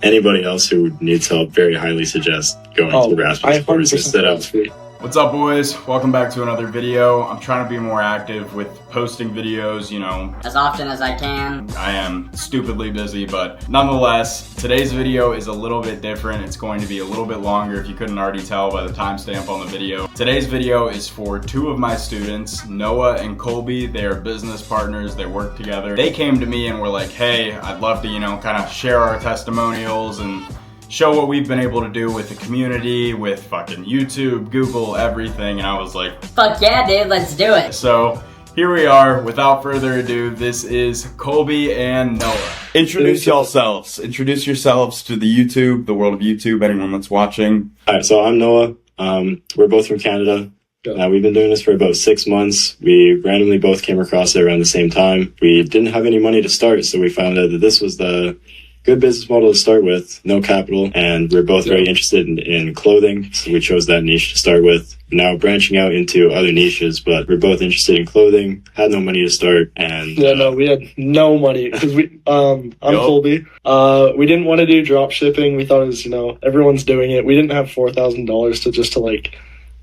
anybody else who needs help, very highly suggest going to the grassroots course instead of. What's up, boys? Welcome back to another video. I'm trying to be more active with posting videos, you know, as often as I can. I am stupidly busy, but nonetheless, today's video is a little bit different. It's going to be a little bit longer if you couldn't already tell by the timestamp on the video. Today's video is for two of my students, Noah and Colby. They are business partners. They work together. They came to me and were like, hey, I'd love to, you know, kind of share our testimonials and show what we've been able to do with the community, with fucking YouTube, Google, everything. And I was like, fuck yeah, dude, let's do it. So here we are. Without further ado, this is Colby and Noah. Introduce yourselves. Introduce yourselves to the YouTube, the world of YouTube, anyone that's watching. All right, so I'm Noah. We're both from Canada. We've been doing this for about 6 months. We randomly both came across it around the same time. We didn't have any money to start, so we found out that this was the good business model to start with, no capital, and we're both very interested in clothing, so we chose that niche to start with. Now branching out into other niches, but we're both interested in clothing, had no money to start, and we had no money, because I'm Colby. We didn't want to do drop shipping. We thought it was, you know, everyone's doing it. We didn't have $4,000 to like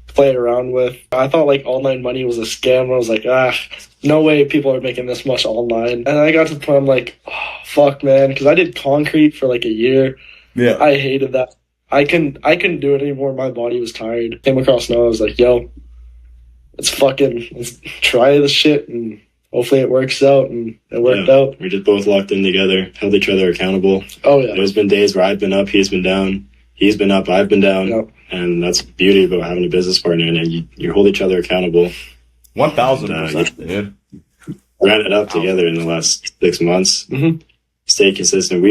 play around with. I thought like online money was a scam. I was like, no way people are making this much online. And I got to the point, I'm like, oh, fuck, man, because I did concrete for like a year. Yeah, I hated that. I couldn't do it anymore. My body was tired. Came across Noah. I was like, yo, let's try this shit, and hopefully it works out. And it worked out. We just both locked in together, held each other accountable. Oh yeah. There's been days where I've been up, he's been down. He's been up, I've been down. Yep. And that's the beauty about having a business partner, and you hold each other accountable. 1,000%, dude. Ran it up together in the last 6 months. Mm-hmm. Stay consistent. We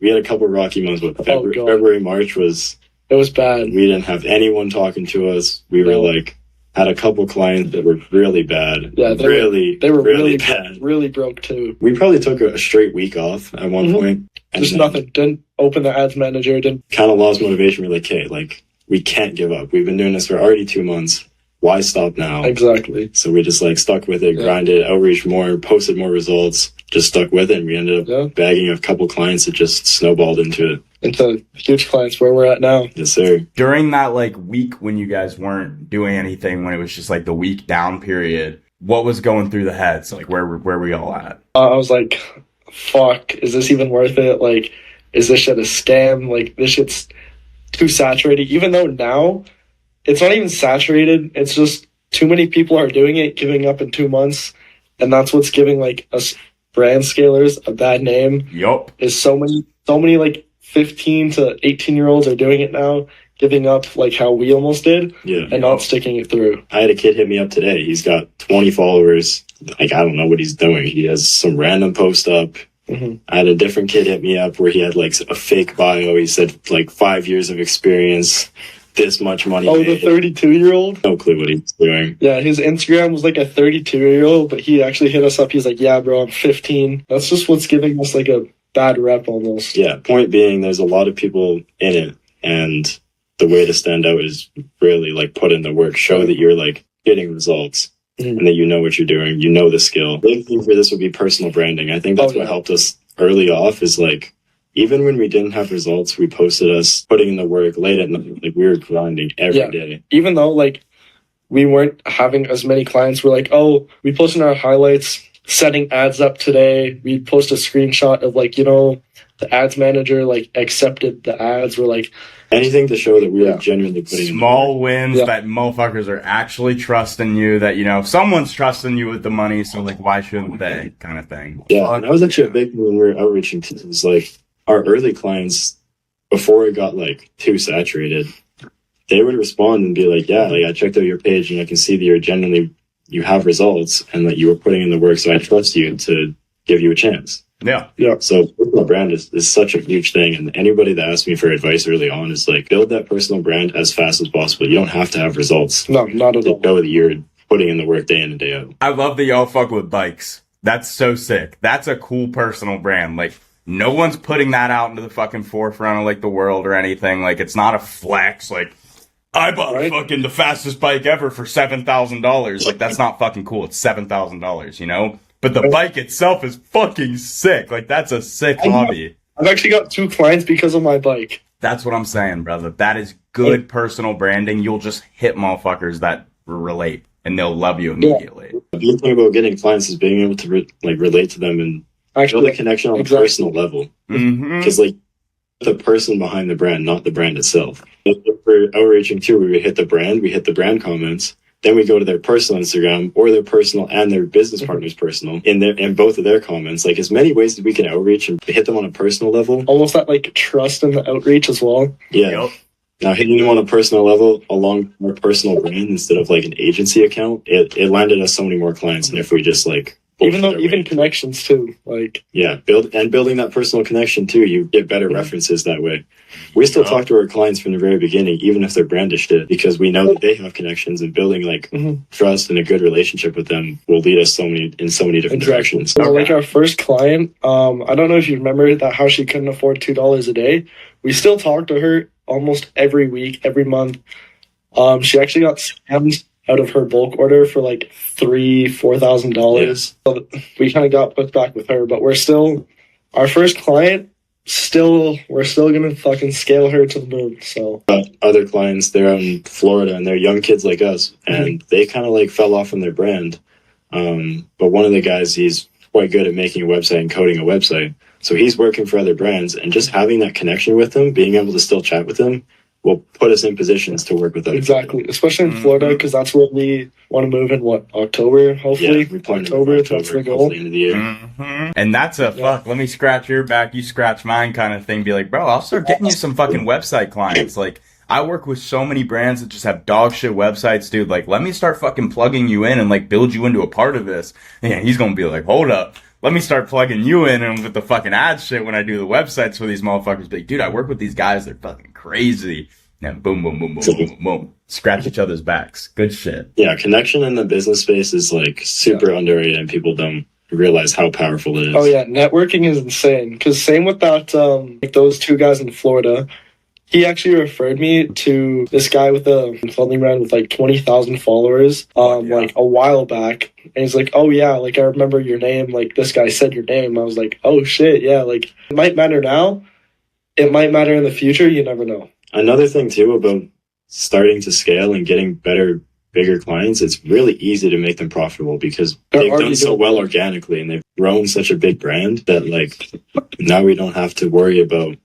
had a couple rocky months, but February, March it was bad. We didn't have anyone talking to us. We were like, had a couple clients that were really bad. Yeah, they were really bad. Really broke too. We probably took a straight week off at one point. And just nothing. Didn't open the ads manager. Didn't. Kind of lost motivation. We're like, hey, like, we can't give up. We've been doing this for already 2 months. Why stop now? Exactly. So we just like stuck with it, grinded, outreach more, posted more results, just stuck with it. And we ended up bagging a couple clients that just snowballed into huge clients where we're at now. Yes, sir. During that like week when you guys weren't doing anything, when it was just like the week down period, what was going through the heads? Like where were we all at? I was like, fuck, is this even worth it? Like, is this shit a scam? Like, this shit's too saturated. Even though now it's not even saturated, it's just too many people are doing it, giving up in 2 months, and that's what's giving like us brand scalers a bad name. Yup. Is so many like 15 to 18-year-olds are doing it now, giving up like how we almost did, and not sticking it through. I had a kid hit me up today. He's got 20 followers. Like, I don't know what he's doing. He has some random post up. Mm-hmm. I had a different kid hit me up where he had like a fake bio. He said like 5 years of experience, this much money made. The 32-year-old? No clue what he's doing. Yeah, his Instagram was like a 32-year-old, but he actually hit us up. He's like, yeah, bro, I'm 15. That's just what's giving us like a bad rep almost. Yeah, point being, there's a lot of people in it, and the way to stand out is really like put in the work, show that you're like getting results. Mm-hmm. And that you know what you're doing, you know the skill. The big thing for this would be personal branding. I think that's what helped us early off, is like, even when we didn't have results, we posted us putting in the work late at night. Like, we were grinding every day. Even though like we weren't having as many clients, we're like, oh, we posted our highlights, setting ads up today. We'd post a screenshot of like, you know, the ads manager like accepted the ads. We're like, anything to show that we were genuinely putting small wins, that motherfuckers are actually trusting you, that, you know, someone's trusting you with the money, so like, why shouldn't they, kind of thing. Yeah, and that was actually a big thing when we were outreaching to. It was like, our early clients, before it got like too saturated, they would respond and be like, yeah, like, I checked out your page and I can see that you have results and that you were putting in the work, so I trust you to give you a chance. Yeah. So personal brand is such a huge thing, and anybody that asks me for advice early on is like, build that personal brand as fast as possible. You don't have to have results. No, not at all. Know that you're putting in the work day in and day out. I love that y'all fuck with bikes. That's so sick. That's a cool personal brand. Like, no one's putting that out into the fucking forefront of like the world or anything. Like, it's not a flex. Like, I bought fucking the fastest bike ever for $7,000. Like, that's not fucking cool. It's $7,000, you know? But the bike itself is fucking sick. Like, that's a sick hobby. I've actually got 2 clients because of my bike. That's what I'm saying, brother. That is good personal branding. You'll just hit motherfuckers that relate, and they'll love you immediately. The good thing about getting clients is being able to relate to them and build a connection on a personal level. Because the person behind the brand, not the brand itself. If we're outreaching too, we hit the brand comments. Then we go to their personal Instagram or their personal and their business partner's personal in both of their comments. Like as many ways that we can outreach and hit them on a personal level. Almost that like trust in the outreach as well. Yeah. Yep. Now hitting them on a personal level along our personal brand instead of like an agency account, it landed us so many more clients than if we just like even connections too. Like building that personal connection too, you get better references that way. We still talk to our clients from the very beginning, even if they're branded shit, because we know that they have connections, and building like trust and a good relationship with them will lead us in so many different directions. So like our first client, I don't know if you remember that how she couldn't afford $2 a day. We still talk to her almost every week, every month. She actually got scammed out of her bulk order for like $4,000. So we kind of got put back with her, but we're still our first client. We're still gonna fucking scale her to the moon. So other clients, they're out in Florida and they're young kids like us, and they kind of like fell off on their brand. But one of the guys, he's quite good at making a website and coding a website. So he's working for other brands, and just having that connection with them, being able to still chat with them, will put us in positions to work with other people. Especially in Florida, because that's where we want to move in, October, hopefully? Yeah, we plan October, that's the goal. End of the year. And that's a let me scratch your back, you scratch mine kind of thing. Be like, bro, I'll start getting you some fucking website clients. Like, I work with so many brands that just have dog shit websites, dude. Like, let me start fucking plugging you in and, like, build you into a part of this. And he's gonna be like, hold up. Let me start plugging you in and with the fucking ad shit when I do the websites for these motherfuckers. Be like, dude, I work with these guys. They're fucking crazy. And boom, boom, boom, boom, boom, boom, boom. Scratch each other's backs. Good shit. Yeah, connection in the business space is like super underrated, and people don't realize how powerful it is. Oh yeah, networking is insane. Because same with that, like those 2 guys in Florida. He actually referred me to this guy with a clothing brand with like 20,000 followers, like a while back. And he's like, oh yeah, like I remember your name. Like this guy said your name. I was like, oh shit, yeah. Like it might matter now. It might matter in the future. You never know. Another thing too about starting to scale and getting bigger clients, it's really easy to make them profitable because they've done so well organically, and they've grown such a big brand that like now we don't have to worry about,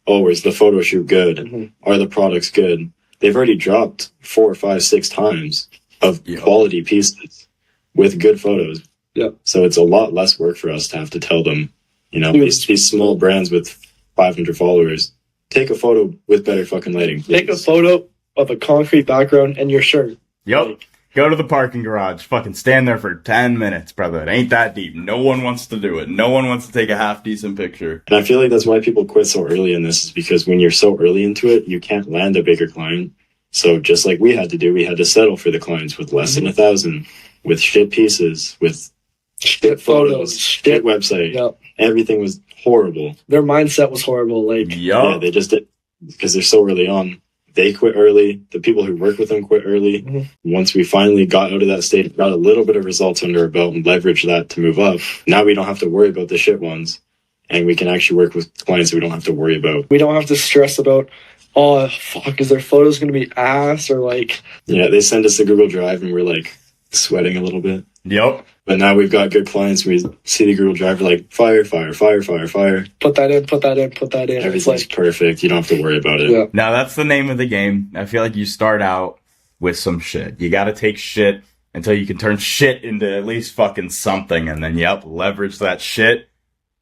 oh, is the photo shoot good? Are the products good? They've already dropped 4, 5, 6 times of quality pieces with good photos. Yeah. So it's a lot less work for us to have to tell them, these small brands with 500 followers, take a photo with better fucking lighting, please. Take a photo of a concrete background and your shirt. Yep. Go to the parking garage. Fucking stand there for 10 minutes, brother. It ain't that deep. No one wants to do it. No one wants to take a half-decent picture. And I feel like that's why people quit so early in this, is because when you're so early into it, you can't land a bigger client. So just like we had to do, we had to settle for the clients with less than 1,000, with shit pieces, with shit photos, shit website. Yep. Everything was horrible. Their mindset was horrible. Like, yeah, they just did, because they're so early on. They quit early. The people who work with them quit early. Once we finally got out of that state, got a little bit of results under our belt and leveraged that to move up, now we don't have to worry about the shit ones. And we can actually work with clients that we don't have to worry about. We don't have to stress about, oh, fuck, is their photos going to be ass? Or like... Yeah, they send us a Google Drive and we're like sweating a little bit. Yep. But now we've got good clients. We see the Google Drive, we're like, fire, fire, fire, fire, fire. Put that in, put that in, put that in. Everything's perfect. You don't have to worry about it. Yeah. Now, that's the name of the game. I feel like you start out with some shit. You got to take shit until you can turn shit into at least fucking something. And then, leverage that shit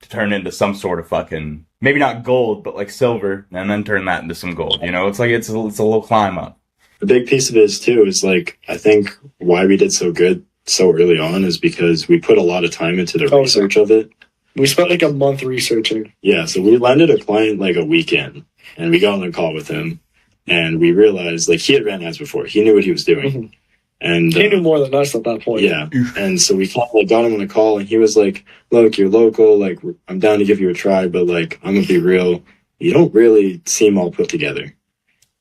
to turn into some sort of fucking, maybe not gold, but like silver, and then turn that into some gold. It's like it's a little climb up. The big piece of it is, too, is like, I think why we did so good so early on is because we put a lot of time into the research of it. We spent like a month researching. Yeah, so we landed a client like a weekend, and we got on a call with him, and we realized like he had ran ads before. He knew what he was doing. And he knew more than us at that point. Yeah. And so we kind of like got him on a call, and he was like, look, you're local, like I'm down to give you a try, but like I'm gonna be real, you don't really seem all put together.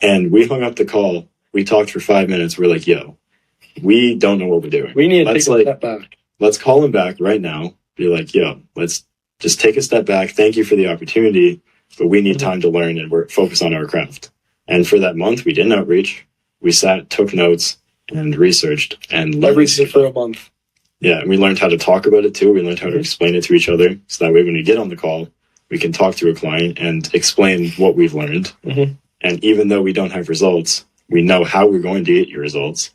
And we hung up the call. We talked for 5 minutes. We're like, yo, we don't know what we're doing. We need to take a step back. Let's call him back right now. Be like, yo, let's just take a step back. Thank you for the opportunity, but we need time to learn and focus on our craft. And for that month, we didn't outreach. We sat, took notes, and researched and learned everything for a month. Yeah, and we learned how to talk about it too. We learned how to explain it to each other, so that way when we get on the call, we can talk to a client and explain what we've learned. And even though we don't have results, we know how we're going to get your results.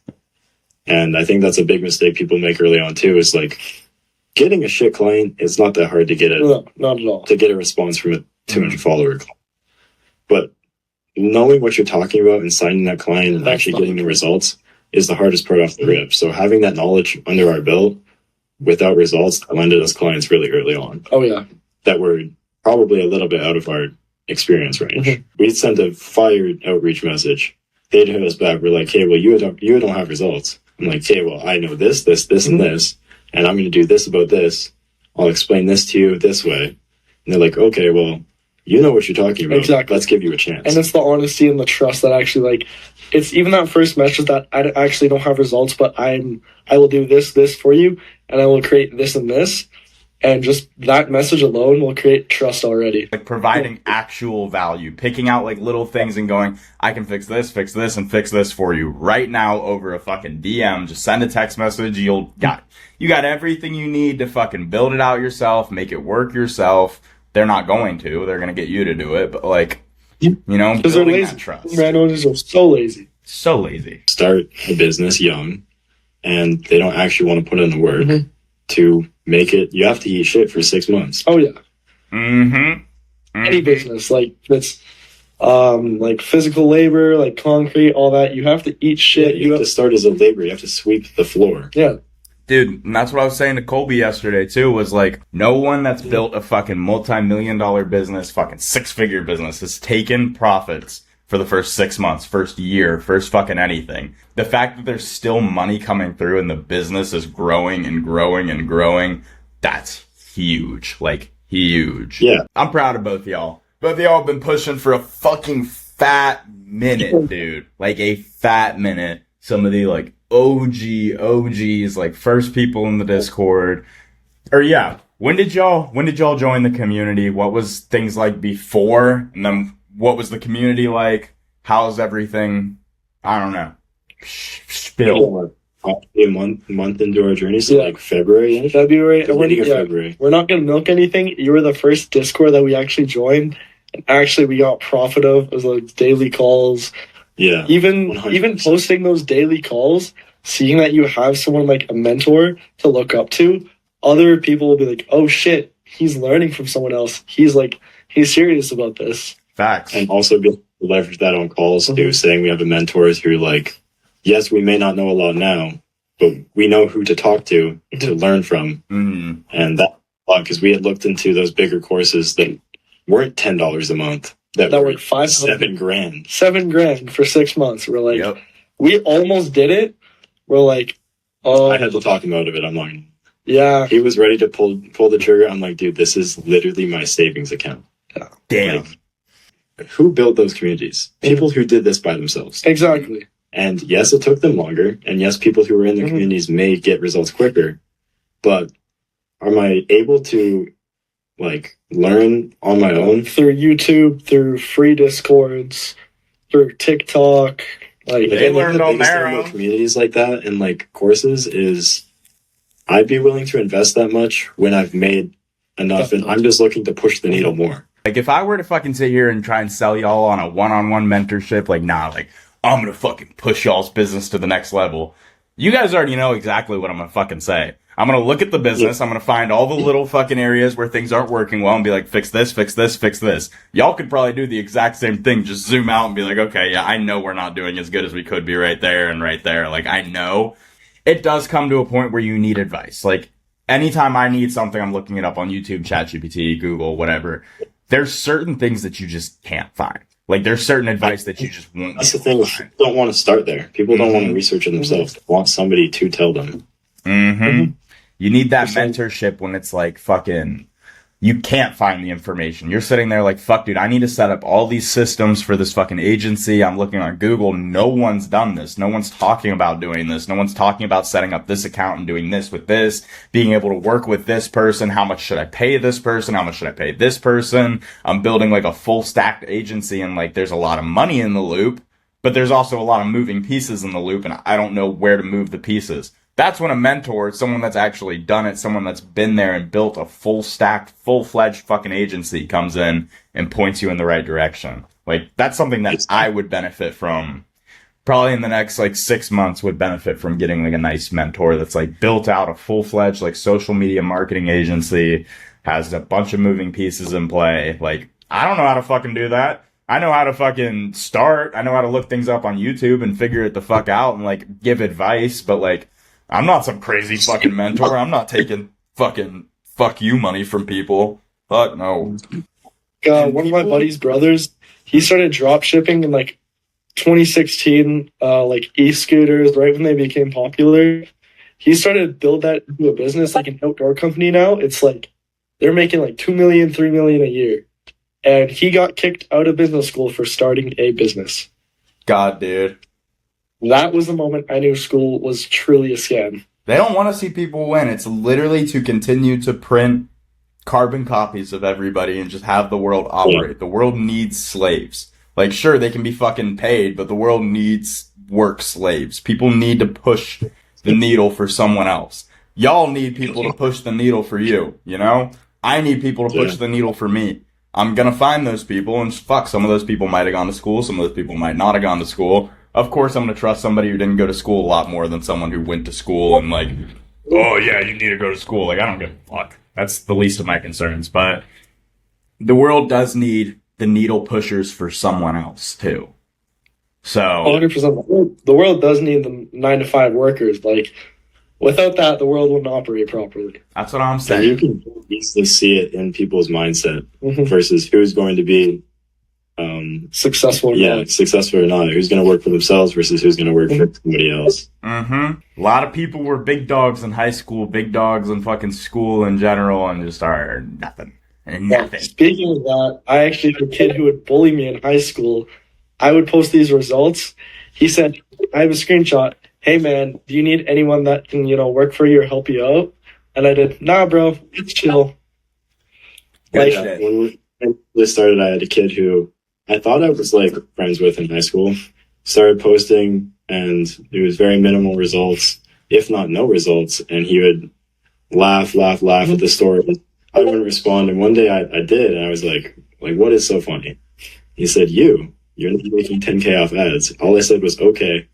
And I think that's a big mistake people make early on too, is like getting a shit client. It's not that hard to get it. No, not at all. To get a response from a 200 follower client. But knowing what you're talking about and signing that client and actually getting the results is the hardest part off the rip. So having that knowledge under our belt without results landed us clients really early on. Oh yeah. That were probably a little bit out of our experience range. We'd send a fire outreach message. They'd hit us back. We're like, hey, well, you don't have results. I'm like, hey, well, I know this, and this, and I'm going to do this about this. I'll explain this to you this way. And they're like, okay, well, you know what you're talking about. Exactly. Let's give you a chance. And it's the honesty and the trust that actually, like, it's even that first message that I actually don't have results, but I will do this for you, and I will create this and this. And just that message alone will create trust already. Like providing actual value, picking out like little things and going, I can fix this, and fix this for you right now over a fucking DM. Just send a text message. You got everything you need to fucking build it out yourself, make it work yourself. They're not going to. They're going to get you to do it. But like, you know, building that trust. Brand owners are so lazy. So lazy. Start a business young, and they don't actually want to put in the work to make it. You have to eat shit for 6 months. Oh yeah. Any business, like it's like physical labor, like concrete, all that. You have to eat shit. Yeah, you have to start as a laborer. You have to sweep the floor. Yeah. Dude, and that's what I was saying to Colby yesterday too, was like, no one that's built a fucking multi-million-dollar business, fucking 6-figure business, has taken profits for the first 6 months, first year, first fucking anything. The fact that there's still money coming through and the business is growing and growing and growing, that's huge. Like, huge. Yeah. I'm proud of both of y'all. Both of y'all have been pushing for a fucking fat minute, dude. Like, a fat minute. Some of the, like, OGs, like, first people in the Discord. Or, yeah. When did y'all join the community? What was things like before? And then what was the community like? How's everything? I don't know. Spill. A month into our journey, so like February. February. February. We're not going to milk anything. You were the first Discord that we actually joined. And actually, we got profit of as like daily calls. Yeah. Even 100%. posting those daily calls, seeing that you have someone like a mentor to look up to, other people will be like, oh shit, he's learning from someone else. He's serious about this. Facts. And also be able to leverage that on calls too, saying we have a mentor who, like, yes, we may not know a lot now, but we know who to talk to learn from. And that, because we had looked into those bigger courses that weren't $10 a month, that were $7,000. $7,000 for 6 months. We're like, we almost did it. We're like, oh, I had to talk him out of it. I'm like, yeah. He was ready to pull the trigger. I'm like, dude, this is literally my savings account. Damn. Like, who built those communities? People who did this by themselves. Exactly. And yes, it took them longer. And yes, people who were in the communities may get results quicker. But am I able to, like, learn on my own? Through YouTube, through free Discords, through TikTok. Like, they learned on their own. Communities like that and, like, courses is, I'd be willing to invest that much when I've made enough. And I'm just looking to push the needle more. Like, if I were to fucking sit here and try and sell y'all on a one-on-one mentorship, like, nah, like, I'm gonna fucking push y'all's business to the next level. You guys already know exactly what I'm gonna fucking say. I'm gonna look at the business, I'm gonna find all the little fucking areas where things aren't working well and be like, fix this, fix this, fix this. Y'all could probably do the exact same thing, just zoom out and be like, okay, yeah, I know we're not doing as good as we could be right there and right there. Like, I know. It does come to a point where you need advice. Like, anytime I need something, I'm looking it up on YouTube, ChatGPT, Google, whatever. There's certain things that you just can't find. Like, there's certain advice that you just won't. That's the thing. People don't want to start there. People don't want to research it themselves. They want somebody to tell them. You need that mentorship when it's like fucking you can't find the information. You're sitting there like, fuck, dude, I need to set up all these systems for this fucking agency. I'm looking on Google. No one's done this. No one's talking about doing this. No one's talking about setting up this account and doing this with this, being able to work with this person. How much should I pay this person? How much should I pay this person? I'm building like a full stacked agency, and like there's a lot of money in the loop, but there's also a lot of moving pieces in the loop, and I don't know where to move the pieces. That's when a mentor, someone that's actually done it, someone that's been there and built a full stacked, full-fledged fucking agency comes in and points you in the right direction. Like, that's something that I would benefit from. Probably in the next, like, 6 months would benefit from getting, like, a nice mentor that's, like, built out a full-fledged, like, social media marketing agency, has a bunch of moving pieces in play. Like, I don't know how to fucking do that. I know how to fucking start. I know how to look things up on YouTube and figure it the fuck out and, like, give advice, but, like, I'm not some crazy fucking mentor. I'm not taking fucking fuck you money from people. Fuck no. One of my buddy's brothers, he started drop shipping in like 2016, like e-scooters, right when they became popular. He started to build that into a business, like an outdoor company now. It's like they're making like 2 million, 3 million a year. And he got kicked out of business school for starting a business. God, dude. That was the moment I knew school was truly a scam. They don't want to see people win. It's literally to continue to print carbon copies of everybody and just have the world operate. Yeah. The world needs slaves. Like, sure, they can be fucking paid, but the world needs work slaves. People need to push the needle for someone else. Y'all need people to push the needle for you, you know? I need people to push the needle for me. I'm gonna find those people, and fuck, some of those people might have gone to school, some of those people might not have gone to school. Of course, I'm going to trust somebody who didn't go to school a lot more than someone who went to school and like, oh yeah, you need to go to school. Like, I don't give a fuck. That's the least of my concerns. But the world does need the needle pushers for someone else too. So 100%. The world does need the 9-to-5 workers. Like, without that, the world wouldn't operate properly. That's what I'm saying. And you can easily see it in people's mindset versus who's going to be successful or not. Successful or not. Who's going to work for themselves versus who's going to work for somebody else. A lot of people were big dogs in high school, big dogs in fucking school in general, and just are nothing. And nothing. Speaking of that, I actually had a kid who would bully me in high school. I would post these results. He said, I have a screenshot. Hey man, do you need anyone that can, work for you or help you out? And I did, nah bro, it's chill. Like, when we started, I had a kid who I thought I was like friends with in high school. Started posting, and it was very minimal results, if not no results. And he would laugh at the story. I wouldn't respond. And one day I did, and I was like, what is so funny? He said, you're not making 10K off ads. All I said was, okay.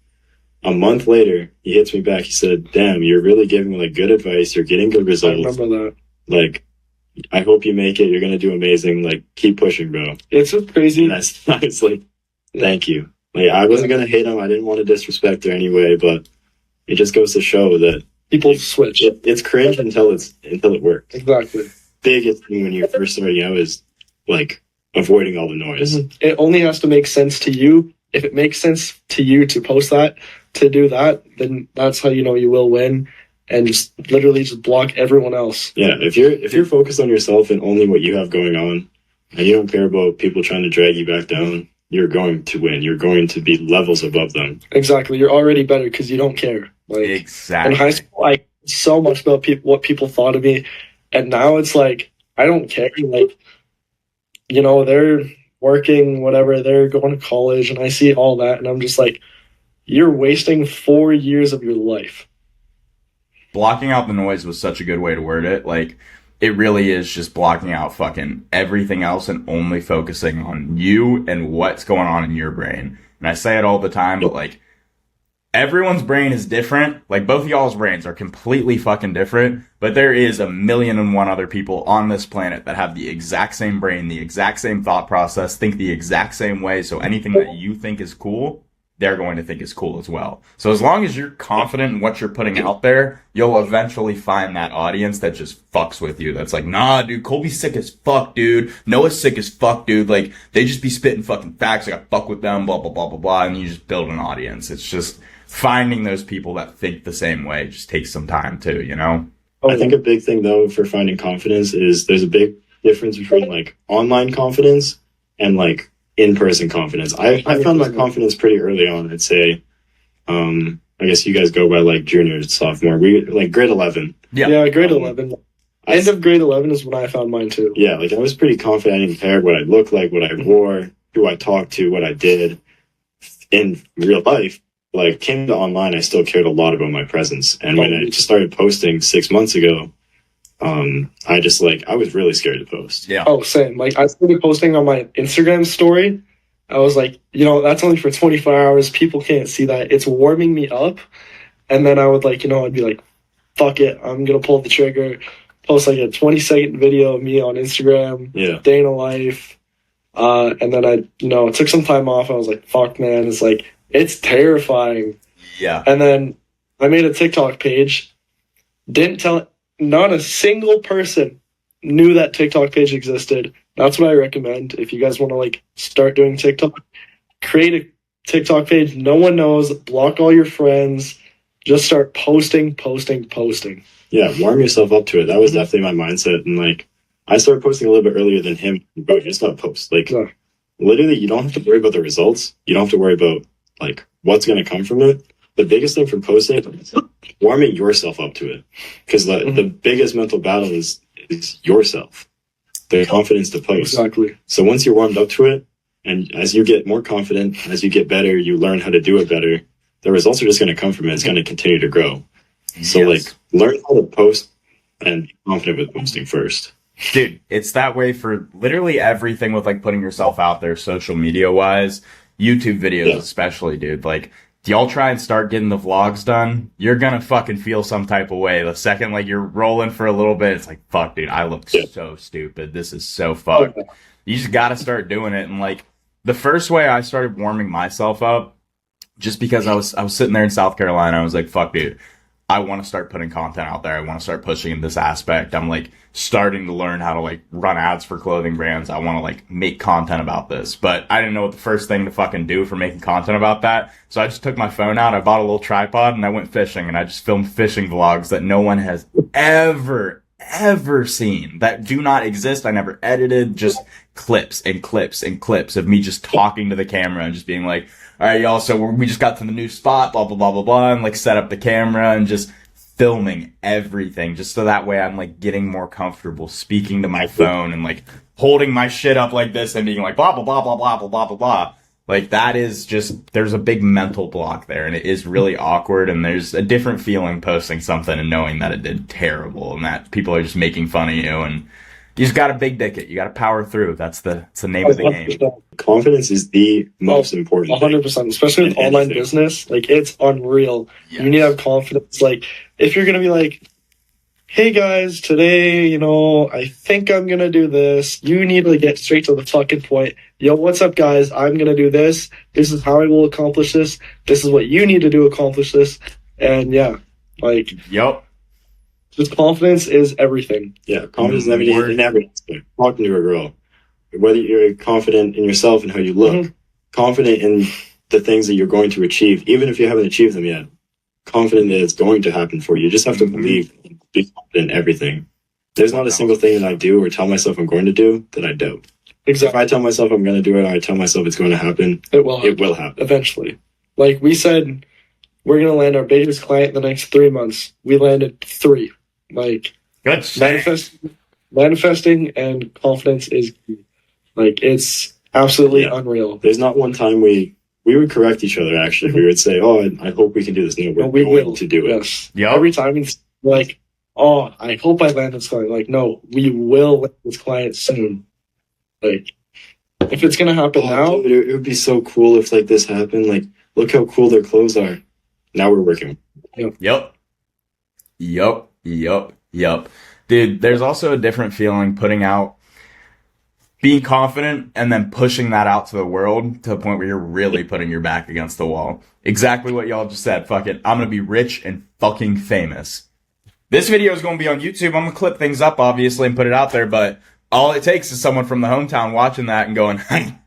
A month later, he hits me back. He said, damn, you're really giving like good advice. You're getting good results. I remember that. Like, I hope you make it. You're going to do amazing. Like, keep pushing, bro. It's just crazy. And I was like, thank you. Like, I wasn't going to hate him. I didn't want to disrespect her anyway, but it just goes to show that people switch. It's cringe until it works. Exactly. Biggest thing when you're first starting out is like avoiding all the noise. It only has to make sense to you. If it makes sense to you to post that, to do that, then that's how you know you will win. And just literally just block everyone else. Yeah, if you're focused on yourself and only what you have going on, and you don't care about people trying to drag you back down, you're going to win. You're going to be levels above them. Exactly. You're already better because you don't care. Like, exactly. In high school, I so much about what people thought of me, and now it's like I don't care. Like, they're working, whatever. They're going to college, and I see all that, and I'm just like, you're wasting 4 years of your life. Blocking out the noise was such a good way to word it. Like, it really is just blocking out fucking everything else and only focusing on you and what's going on in your brain. And I say it all the time, but like, everyone's brain is different. Like, both of y'all's brains are completely fucking different, but there is 1,000,001 other people on this planet that have the exact same brain, the exact same thought process, think the exact same way. So anything that you think is cool, they're going to think is cool as well. So as long as you're confident in what you're putting out there, you'll eventually find that audience that just fucks with you. That's like, nah, dude, Colby's sick as fuck, dude. Noah's sick as fuck, dude. Like, they just be spitting fucking facts. Like, I fuck with them, blah, blah, blah, blah, blah. And you just build an audience. It's just finding those people that think the same way just takes some time too, I think a big thing, though, for finding confidence is there's a big difference between like online confidence and like in-person confidence. I found my confidence pretty early on. I'd say, I guess you guys go by like junior, sophomore. We like grade 11. Yeah, grade 11. End of grade 11 is when I found mine too. Yeah, like I was pretty confident. I didn't care what I looked like, what I wore, who I talked to, what I did in real life. Like came to online, I still cared a lot about my presence. And when I started posting 6 months ago, I just like I was really scared to post. Yeah. Oh, same. Like I started posting on my Instagram story. I was like, that's only for 24 hours. People can't see that. It's warming me up. And then I would like, I'd be like, fuck it. I'm going to pull the trigger, post like a 20-second video of me on Instagram, day in a life. And then I, took some time off. I was like, fuck, man. It's like, it's terrifying. Yeah. And then I made a TikTok page. Didn't tell, not a single person knew that TikTok page existed. That's what I recommend. If you guys want to like start doing TikTok, create a TikTok page. No one knows. Block all your friends. Just start posting. Yeah, warm yourself up to it. That was definitely my mindset. And like, I started posting a little bit earlier than him. Bro, you just gotta post. Like, literally, you don't have to worry about the results. You don't have to worry about like what's gonna come from it. The biggest thing from posting is warming yourself up to it, because the biggest mental battle is yourself. The confidence to post. Exactly. So once you're warmed up to it, and as you get more confident, as you get better, you learn how to do it better. The results are just going to come from it. It's going to continue to grow. So like, learn how to post and be confident with posting first. Dude, it's that way for literally everything with like putting yourself out there, social media wise, YouTube videos especially, dude. Like, do y'all try and start getting the vlogs done? You're gonna fucking feel some type of way. The second like you're rolling for a little bit, it's like, fuck, dude, I look so stupid. This is so fucked. You just gotta start doing it. And like, the first way I started warming myself up, just because I was sitting there in South Carolina, I was like, fuck, dude, I want to start putting content out there. I want to start pushing in this aspect. I'm like starting to learn how to like run ads for clothing brands. I want to like make content about this, but I didn't know what the first thing to fucking do for making content about that. So I just took my phone out, I bought a little tripod, and I went fishing, and I just filmed fishing vlogs that no one has ever seen, that do not exist. I never edited, just clips and clips and clips of me just talking to the camera and just being like, all right, y'all, so we just got to the new spot, blah, blah, blah, blah, blah, and like set up the camera and just filming everything, just so that way I'm like getting more comfortable speaking to my phone and like holding my shit up like this and being like blah, blah, blah, blah, blah, blah, blah, blah, blah. Like, that is just, there's a big mental block there, and it is really awkward, and there's a different feeling posting something and knowing that it did terrible and that people are just making fun of you, and you just gotta big dick it. You gotta power through. That's the name of the game. Confidence is the most important 100%, especially with online business. Like, it's unreal. Yes. You need to have confidence. Like, if you're gonna be like, hey guys, today, I think I'm gonna do this, you need to get straight to the fucking point. Yo, what's up, guys? I'm gonna do this. This is how I will accomplish this. This is what you need to do to accomplish this. And yeah, like, just confidence is everything. Yeah, confidence is everything in every aspect. Talking to a girl, whether you're confident in yourself and how you look, confident in the things that you're going to achieve, even if you haven't achieved them yet, confident that it's going to happen for you. You just have to believe and be confident in everything. There's not a single thing that I do or tell myself I'm going to do that I don't. Exactly. If I tell myself I'm going to do it, or I tell myself it's going to happen, it will happen. Eventually. Like we said, we're going to land our biggest client in the next 3 months. We landed 3. Like, good. Manifesting and confidence is like, it's absolutely unreal. There's not one time we would correct each other, actually. We would say, oh, I hope we can do this. No, we're going to do it. Yes. Yep. Every time it's like, oh, I hope I land this client. Like, no, we will land this client soon. Like, if it's going to happen now. Dude, it would be so cool if like this happened. Like, look how cool their clothes are. Now we're working. Yep. Dude, there's also a different feeling being confident and then pushing that out to the world to the point where you're really putting your back against the wall. Exactly what y'all just said. Fuck it. I'm going to be rich and fucking famous. This video is going to be on YouTube. I'm going to clip things up, obviously, and put it out there, but all it takes is someone from the hometown watching that and going,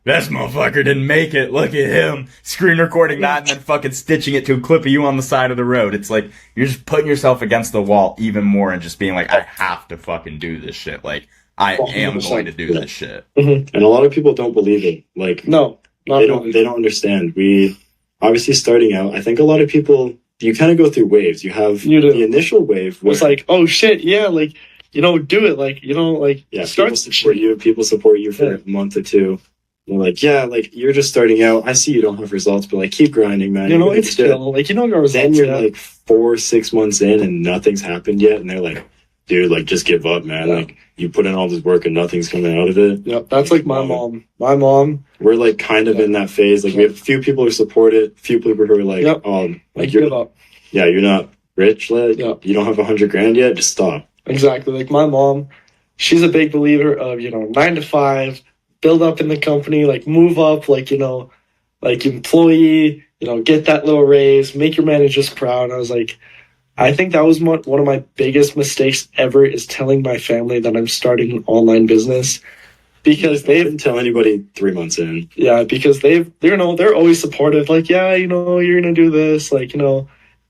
this motherfucker didn't make it. Look at him. Screen recording that and then fucking stitching it to a clip of you on the side of the road. It's like, you're just putting yourself against the wall even more and just being like, I have to fucking do this shit. Like, I am 100%. going to do this shit. And a lot of people don't believe it. Like, No, not they really. don't understand. We obviously starting out, I think a lot of people, you kind of go through waves. You have You do. the initial wave where It's like, oh shit, yeah, like, you know, do it, like, you know, like, yeah, start people support you for Yeah. a month or two. They're like, yeah, like you're just starting out. I see you don't have results, but like keep grinding, man. You know, You're it's gonna do it." still like, you know, your Then results you're yet. like 4-6 months in and nothing's happened yet, and they're like, dude, like just give up, man. Yeah. Like you put in all this work and nothing's coming out of it. Yep, that's like my mom. My mom, We're like kind of in that phase. Like we have a few people who support it, a few people who are like, Yep. like like, you're give up. yeah, you're not rich, like Yeah. you don't have $100,000 yet, just stop. Exactly. Like my mom, she's a big believer of, you know, 9 to 5, build up in the company, like move up, like, you know, like employee, you know, get that little raise, make your managers proud. And I was like, I think that was one of my biggest mistakes ever is telling my family that I'm starting an online business because I they've, didn't tell anybody 3 months in. yeah, because they're, you know, they're always supportive. Like, yeah, you know, you're going to do this. Like, you know,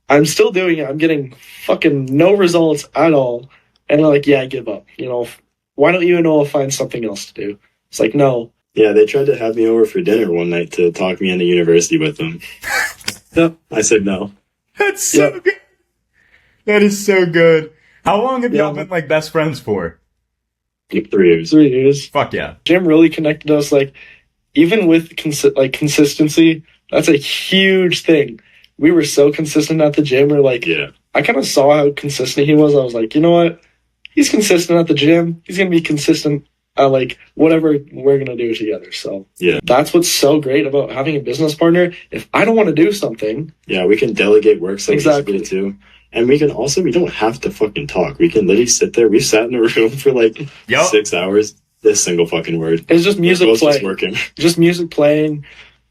I'm still doing it. I'm getting fucking no results at all. And they're like, yeah, give up. You know, why don't you and Noah find something else to do? It's like, no. Yeah, they tried to have me over for dinner one night to talk me into university with them. Yep. I said no. That's so good. That is so good. How long have y'all Yeah. been like best friends for? Like 3 years. 3 years. Fuck yeah. Jim really connected us. Like, even with consistency, that's a huge thing. We were so consistent at the gym. We're like, Yeah. I kind of saw how consistent he was. I was like, you know what? He's consistent at the gym. He's going to be consistent at like whatever we're going to do together. So Yeah. that's what's so great about having a business partner. If I don't want to do something, Yeah, we can delegate work so Exactly. easily too. And we can also, we don't have to fucking talk. We can literally sit there. We've sat in a room for like Yup. 6 hours. This single fucking word. it's just music We're both just playing. working. Just music playing.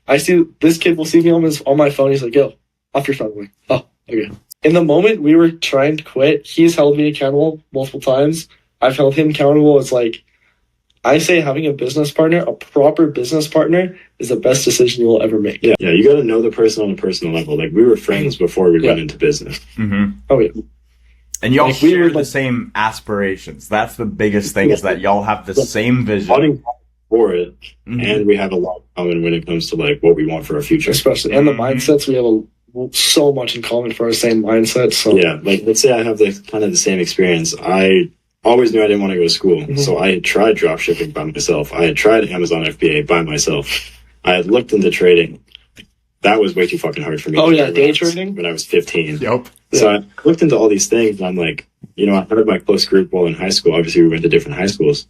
I see this kid will see me on my phone. He's like, yo, off your phone. I'm like, oh, okay. In the moment we were trying to quit, he's held me accountable multiple times. I've held him accountable. It's like, I say having a business partner, a proper business partner, is the best decision you will ever make. Yeah, you got to know the person on a personal level. Like we were friends before we went into business. Mm-hmm. Oh, yeah. And y'all Like, we share were, the like- same aspirations. That's the biggest thing is that y'all have the same vision. Plotting for it, Mhm. and we have a lot in common when it comes to like what we want for our future. Especially. And the Mhm. mindsets, we have so much in common for our same mindset. So Yeah, like let's say I have the kind of the same experience. I always knew I didn't want to go to school, Mhm. so I had tried drop shipping by myself. I had tried Amazon FBA by myself. I had looked into trading. That was way too fucking hard for me. Oh, to yeah, do day when I was- trading? when I was 15. Yup. So I looked into all these things, and I'm like, you know, I had my close group while in high school. Obviously, we went to different high schools,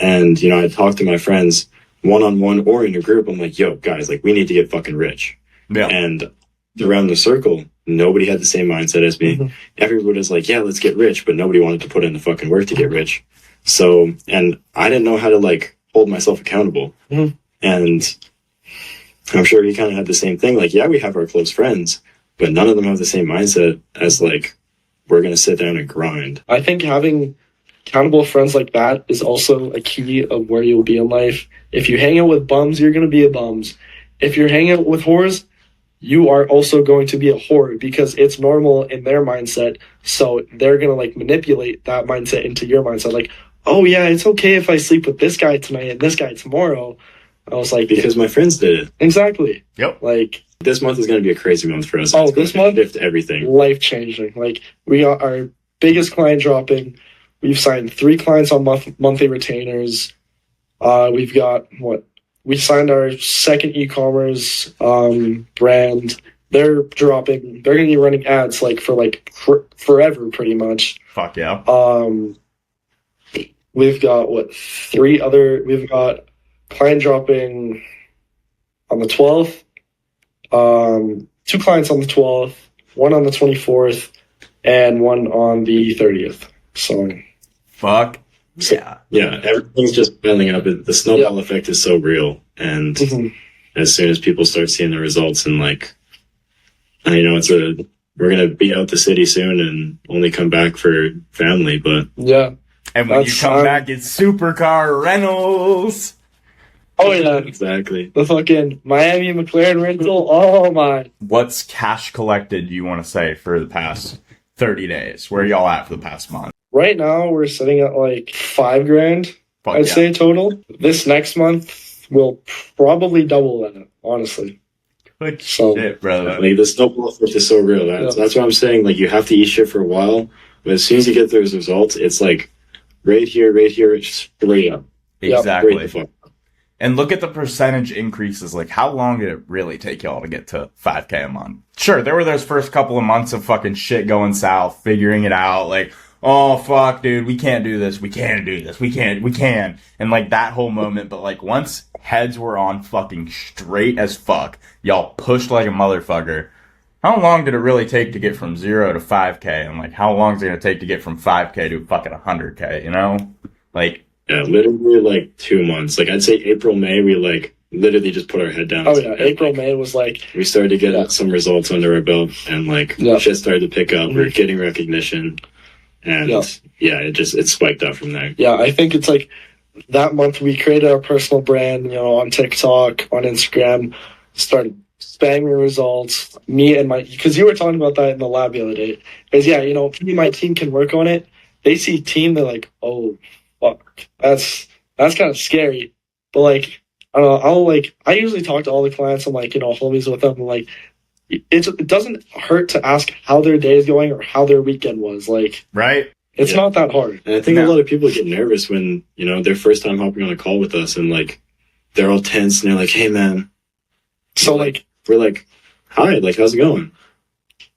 and you know, I talked to my friends one-on-one or in a group. I'm like, yo, guys, like we need to get fucking rich. Yeah. And around the circle, nobody had the same mindset as me. Mhm. Everybody was like, yeah, let's get rich, but nobody wanted to put in the fucking work to get rich. So, and I didn't know how to like hold myself accountable. Mhm. And I'm sure he kind of had the same thing. Like, yeah, we have our close friends, but none of them have the same mindset as like, we're going to sit down and grind. I think having accountable friends like that is also a key of where you'll be in life. If you hang out with bums, you're going to be a bums. If you're hanging out with whores, you are also going to be a whore because it's normal in their mindset. So they're going to like manipulate that mindset into your mindset. Like, oh yeah, it's okay if I sleep with this guy tonight and this guy tomorrow. I was like, Because my friends did it. exactly. Yep. Like, This month is going to be a crazy month for us. Oh, It's gonna this month? shift everything. life changing. Like, we got our biggest client dropping. We've signed 3 clients on monthly retainers. We've got we signed our second e-commerce brand. They're dropping. They're going to be running ads like for forever, pretty much. Fuck yeah. We've got we've got client dropping on the 12th. 2 clients on the 12th, 1 on the 24th, and 1 on the 30th. So Fuck yeah. Yeah, everything's just building up. The snowball effect is so real. And mhm. as soon as people start seeing the results and like, you know, we're going to be out the city soon and only come back for family, but Yeah. And when you That's, come back, it's supercar rentals. Oh yeah. exactly. The fucking Miami McLaren rental. Oh my. What's cash collected, you want to say, for the past 30 days? Where y'all at for the past month? Right now we're sitting at like $5,000. Fuck I'd yeah. say total. This next month will probably double that, honestly. Good So- shit, brother. Like the snowball effect is so real. That's what I'm saying. Like you have to eat shit for a while, but as soon as you get those results, it's like right here, it's straight up. Exactly. Straight the fuck up. And look at the percentage increases. Like, how long did it really take y'all to get to 5K a month? Sure, there were those first couple of months of fucking shit going south, figuring it out. Like, oh, fuck, dude, we can't do this. We can't do this. We can. And like that whole moment. But like once heads were on fucking straight as fuck, y'all pushed like a motherfucker. How long did it really take to get from 0 to 5K? And like, how long is it going to take to get from 5K to fucking 100K, you know? Like, yeah, literally like 2 months. Like I'd say April, May, we like literally just put our head down. Oh yeah, April, May was like We started to get some results under our belt, and like shit started to pick up. We're getting recognition, and it spiked up from there. Yeah, I think it's like that month we created our personal brand, you know, on TikTok, on Instagram, started spamming results. Me and because you were talking about that in the lab the other day. Because yeah, you know, me and my team can work on it. They see team, they're like, oh fuck, that's kind of scary. But like, I don't know, I usually talk to all the clients. I'm like, you know, homies with them. I'm like, it doesn't hurt to ask how their day is going or how their weekend was. Like, right? It's not that hard. And I think a lot of people get nervous when, you know, their first time hopping on a call with us, and like they're all tense and they're like, hey man. So like we're like, hi, like how's it going?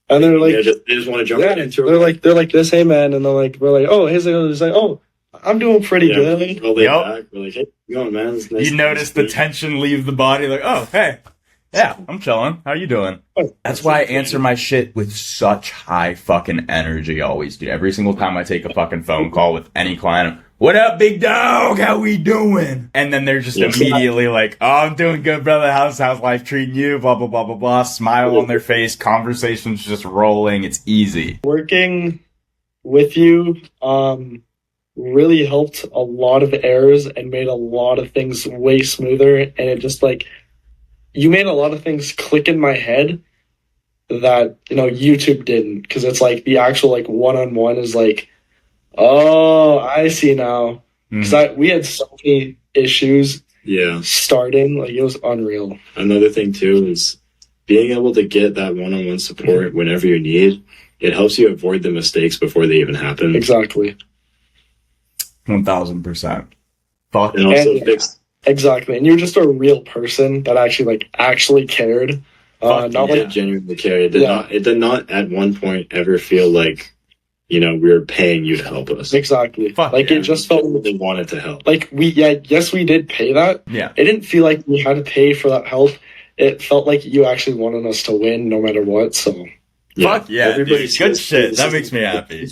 And they're like, they just want to jump right into it. They're like this, hey man, and we're like, oh, he's like, oh, I'm doing pretty good. We're laid back. We're like, hey, how's it going, man? It's nice you notice the tension leave the body, like, oh, hey, yeah, I'm chilling. How you doing? That's why I answer my shit with such high fucking energy always, dude. Every single time I take a fucking phone call with any client, what up, big dog? How we doing? And then they're just immediately like, oh, I'm doing good, brother. How's life treating you? Blah, blah, blah, blah, blah. Smile on their face. Conversation's just rolling. It's easy. Working with you really helped a lot of errors and made a lot of things way smoother. And it just like, you made a lot of things click in my head that, you know, YouTube didn't. Because it's like the actual like one-on-one is like, oh, I see now. Because we had so many issues starting. Like, it was unreal. Another thing, too, is being able to get that one-on-one support whenever you need. It helps you avoid the mistakes before they even happen. Exactly. 1000%. Fuck. And also fix. Exactly. And you're just a real person that actually cared. Not like genuinely cared. It did not at one point ever feel like, you know, we were paying you to help us. Exactly. It just felt like they wanted to help. Like we did pay that. Yeah. It didn't feel like we had to pay for that help. It felt like you actually wanted us to win no matter what. So fuck yeah, dude. Good shit. That makes me happy.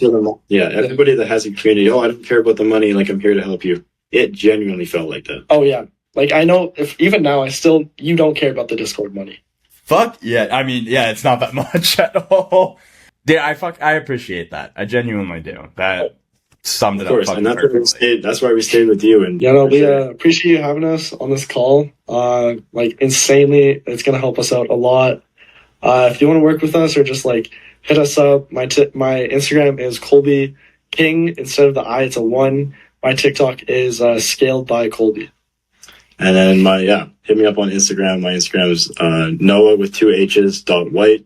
Yeah, everybody that has a community, I don't care about the money, like I'm here to help you. It genuinely felt like that. Oh yeah. Like I know if even now you don't care about the Discord money. Fuck yeah. I mean, yeah, it's not that much at all. Dude, I appreciate that. I genuinely do. That summed it up fucking perfectly. That's why we stayed with you. And we appreciate you having us on this call. Like insanely, it's gonna help us out a lot. If you want to work with us or just like hit us up, my Instagram is Colby King. Instead of the I, it's a 1. My TikTok is scaled by Colby. And then hit me up on Instagram. My Instagram is Noah with 2 H's .white.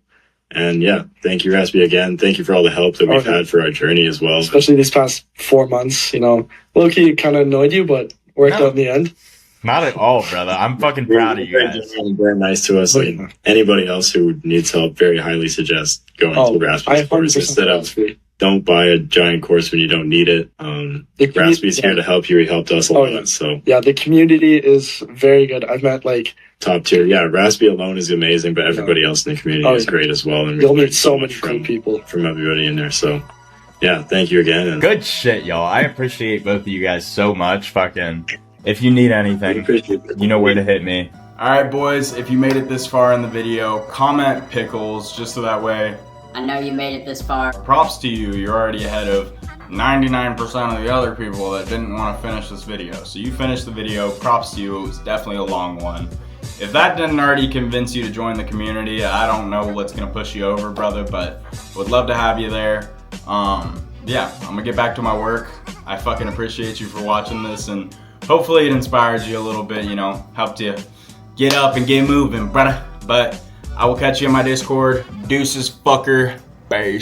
And thank you, Raspy, again. Thank you for all the help that we've had for our journey as well. Especially these past 4 months, you know, low-key kind of annoyed you, but worked out in the end. Not at all, brother. I'm fucking proud of you guys. Very nice to us. Like, anybody else who needs help, very highly suggest going to Raspy's course instead of don't buy a giant course when you don't need it. Raspy's here to help you. He helped us a lot. So the community is very good. I've met like top tier. Yeah, Raspy alone is amazing, but everybody else in the community is great as well. And you'll meet so many cool people from everybody in there. So thank you again. And good shit, y'all. I appreciate both of you guys so much. Fucking, if you need anything, you know where to hit me. Alright boys, if you made it this far in the video, comment pickles just so that way I know you made it this far. Props to you, you're already ahead of 99% of the other people that didn't want to finish this video. So you finished the video, props to you, it was definitely a long one. If that didn't already convince you to join the community, I don't know what's gonna push you over, brother, but would love to have you there. I'm gonna get back to my work. I fucking appreciate you for watching this, and hopefully it inspired you a little bit, you know, helped you get up and get moving, brother. But I will catch you in my Discord. Deuces, fucker. Bye.